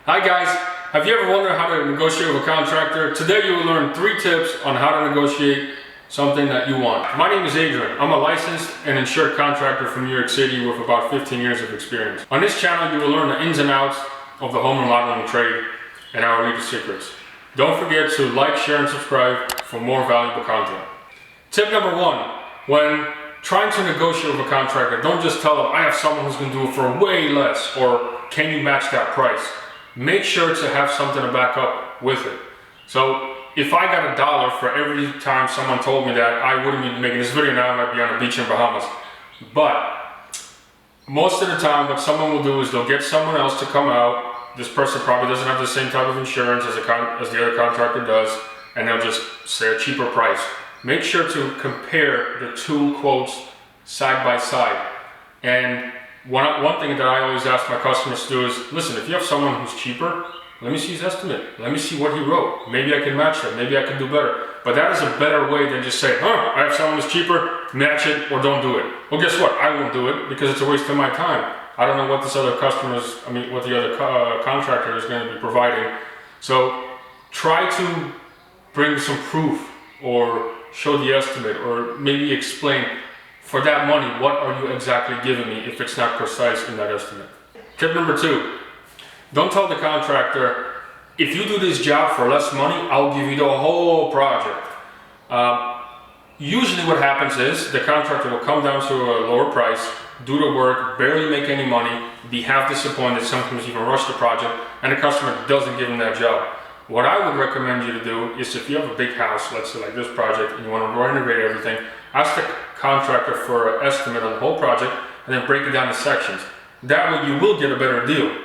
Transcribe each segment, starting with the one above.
Hi guys, have you ever wondered how to negotiate with a contractor? Today you will learn 3 tips on how to negotiate something that you want. My name is Adrian. I'm a licensed and insured contractor from New York City with about 15 years of experience. On this channel you will learn the ins and outs of the home remodeling trade and our legal secrets. Don't forget to like, share, and subscribe for more valuable content. Tip number 1, when trying to negotiate with a contractor, don't just tell them, I have someone who's going to do it for way less, or can you match that price? Make sure to have something to back up with it. So if I got $1 for every time someone told me that, I wouldn't be making this video now. I might be on a beach in Bahamas. But most of the time what someone will do is they'll get someone else to come out. This person probably doesn't have the same type of insurance as the other contractor does, and they'll just say a cheaper price. Make sure to compare the 2 quotes side by side. And one thing that I always ask my customers to do is, listen, if you have someone who's cheaper, let me see his estimate. Let me see what he wrote. Maybe I can match that. Maybe I can do better. But that is a better way than just say, I have someone who's cheaper, match it or don't do it. Well, guess what? I won't do it because it's a waste of my time. I don't know what this other what the other contractor is going to be providing. So try to bring some proof or show the estimate, or maybe explain, for that money, what are you exactly giving me if it's not precise in that estimate. Tip number 2, don't tell the contractor, if you do this job for less money, I'll give you the whole project. Usually what happens is the contractor will come down to a lower price, do the work, barely make any money, be half disappointed, sometimes even rush the project, and the customer doesn't give him that job. What I would recommend you to do is, if you have a big house, let's say like this project, and you want to renovate everything, ask the contractor for an estimate on the whole project and then break it down to sections. That way you will get a better deal,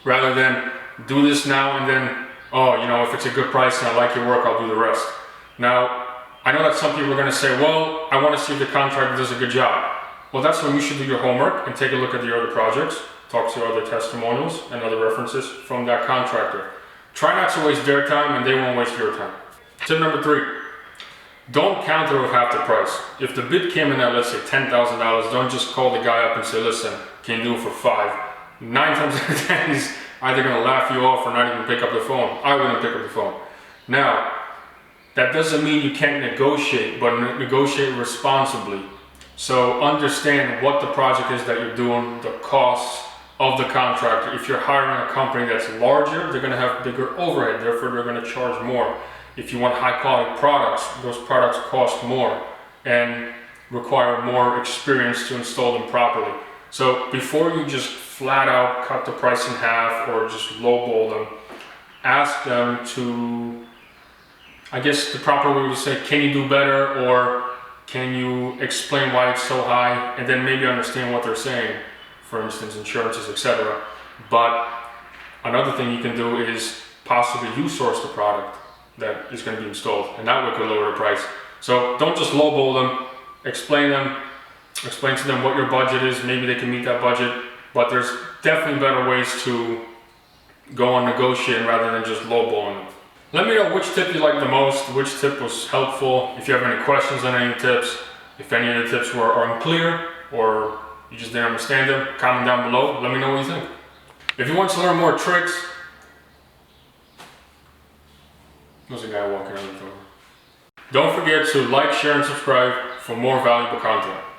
rather than do this now and then, if it's a good price and I like your work, I'll do the rest. Now, I know that some people are going to say, well, I want to see if the contractor does a good job. Well, that's when you should do your homework and take a look at the other projects, talk to other testimonials and other references from that contractor. Try not to waste their time and they won't waste your time. Tip number 3, don't counter with half the price. If the bid came in at, let's say, $10,000, don't just call the guy up and say, listen, can you do it for 5? 9 times out of 10 he's either going to laugh you off or not even pick up the phone. I wouldn't pick up the phone. Now, that doesn't mean you can't negotiate, but negotiate responsibly. So understand what the project is that you're doing, the costs of the contractor. If you're hiring a company that's larger, they're going to have bigger overhead, therefore they're going to charge more. If you want high quality products, those products cost more and require more experience to install them properly. So before you just flat out cut the price in half or just lowball them, ask them to, I guess the proper way would say, can you do better, or can you explain why it's so high, and then maybe understand what they're saying, for instance, insurances, etc. But another thing you can do is possibly you source the product that is going to be installed, and that way could lower the price. So don't just lowball them, explain to them what your budget is. Maybe they can meet that budget, but there's definitely better ways to go on negotiating rather than just lowballing them. Let me know which tip you liked the most, which tip was helpful. If you have any questions on any tips, if any of the tips are unclear or you just didn't understand them, comment down below. Let me know what you think. If you want to learn more tricks, there's a guy walking around the door. Don't forget to like, share, and subscribe for more valuable content.